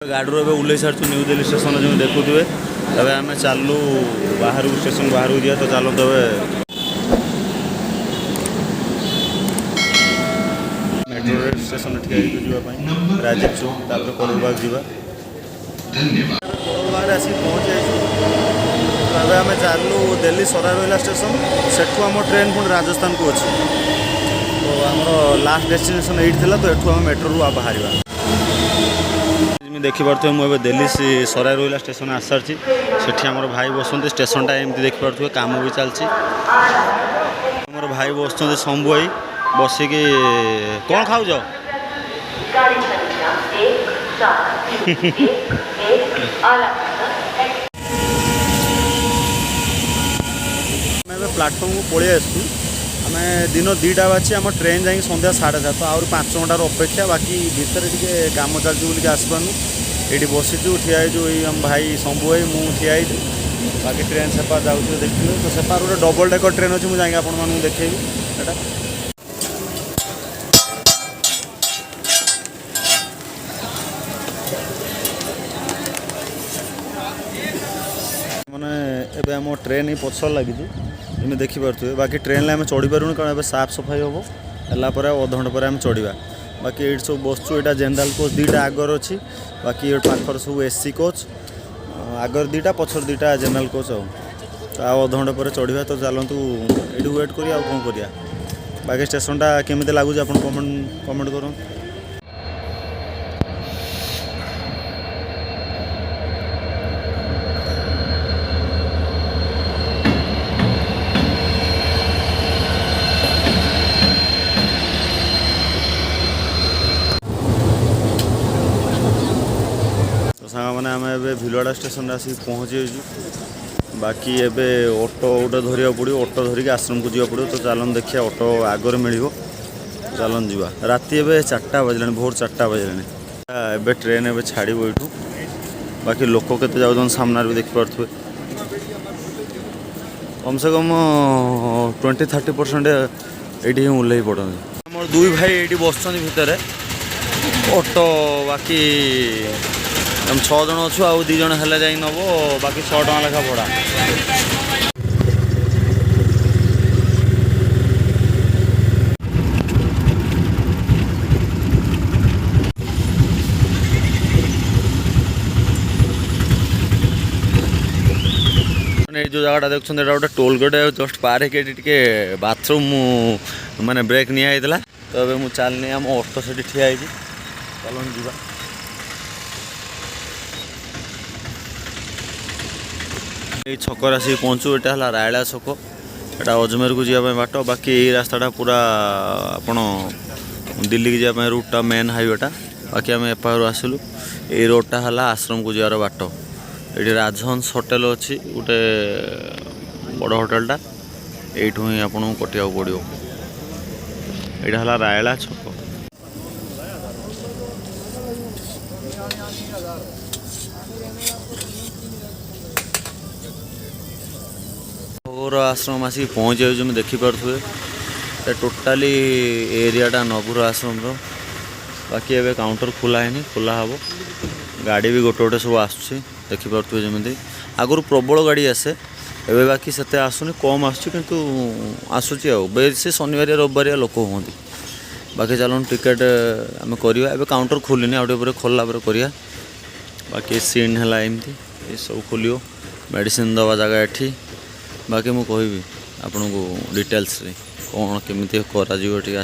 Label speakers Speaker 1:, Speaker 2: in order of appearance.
Speaker 1: गाड़ी रू ओल्ल सारी न्यू दिल्ली स्टेशन जो देखुए तबे आम चलू बाहर स्टेशन बाहर को तो चलो तबे मेट्रो रेल स्टेशन जावाई राजीव चौक तापर करोलबाग जावा करोलबाग आसिक पहुँच तबे आम चलू दिल्ली सराय रोहिला स्टेशन सेठू आम ट्रेन पुणी राजस्थान को अच्छी तो आम लास्ट डेस्टिनेशन ये था तो एठू आम मेट्रो रू बाहर देखिपे मुझे दिल्ली सराय रोहिला स्टेशन आस सारी से आम भाई बसते स्टेशनटा एमती देखिपे कम भी चलती आम भाई बस शंभु भाई बसिकी कौन खाऊ प्लाटफर्म को पलि आसू आम दिन 2टा बाची आम ट्रेन जा सन्ध्या 7:30 आउर 5 घंटार अपेक्षा बाकी भितर टे कम चलती बोलिक आसपारनु ये बसीचु ठिया आम भाई शंभु भाई मुझे ठिया बाकी ट्रेन सेपार जाऊँ देखिए तो सेपार गोटे डबल डेकर ट्रेन अच्छी मुझे आपको देखी मैंने एबे आम ट्रेन ही पछर लगी इमें देखिपे बाकी ट्रेन आम चढ़ी पारूँ कारण अब साफ सफाई हम है अधघंटे पर आम चढ़ा बाकी ये सब बसचु यहाँ जनरल कोच 2टा आगर अच्छी बाकी ये पाखर सब एसी कोच आगर 2टा पछर 2टा जनरल कोच तो अधघंटे पर चढ़ा तो चलतु ये वेट करिया कौन करिया बाकी स्टेशनटा केमी लगुच आप कमेंट करूँ मैंने आम ए भिलवाड़ा स्टेशन आसिक पहुँची बाकी एबे ऑटो गोटे धरिया पड़ो ऑटो धरिक आश्रम को जावाक पड़ो तो चलन देखिए ऑटो आगर मिल चलन जा राति एबे 4टा बजला भोर 4टा बजला एबे ट्रेन एबे छाड़ यू बाकी लोक के जाऊँ सामने भी देखिपे कम से कम 20-30% ये ओल्ल पड़े आम 2 भाई ये बस भितर ऑटो बाकी हम 6 जन अच्छु आउ 2 जन हेल्ले जा नब बाकी 100 टका लेखा भड़ा जो जगह देखते गोटे टोल गेट जस्ट पार के बाथरूम माने ब्रेक निया तो अब मुझे चलनी आम ऑटो से ठिया चलन जा ये छकर आसिक पहुँचू यहाँ है रायला छक यहाँ अजमेर को जावाई बाट बाकी यही रास्ता पूरा आपण दिल्ली की जावाई रूटा मेन हाईवेटा बाकी आम एपार आसलु ये रोडटा है आश्रम को जार बाट ये राजहंस होटेल अच्छी गोटे बड़ होटेलटा यू ही आपको कटिया पड़ो यहाँ है रायला छक नगुर आश्रम आसिक पहुँच जाऊँ देखिपे टोटाली एरियाटा नगुर आश्रम बाकी एबे काउंटर खोला है खोला हम गाड़ी भी गोटे गोटे सब आसुच्छी देखिपे जमी आगुरी प्रबल गाड़ी आसे एबे बाकी से आसुनी कम आसुच्ची आसूची बेसी शनिवार रविवार लोक हूँ बाकी चलो टिकेट आम करवा एबे काउंटर खोलनी आउटे खोलला करिया बाकी सीन है एमती ये सब खोलो मेडिसिन दवा जगह एठी बाकी मुझे कहबी आपन को डिटेल्स कौन केमी कर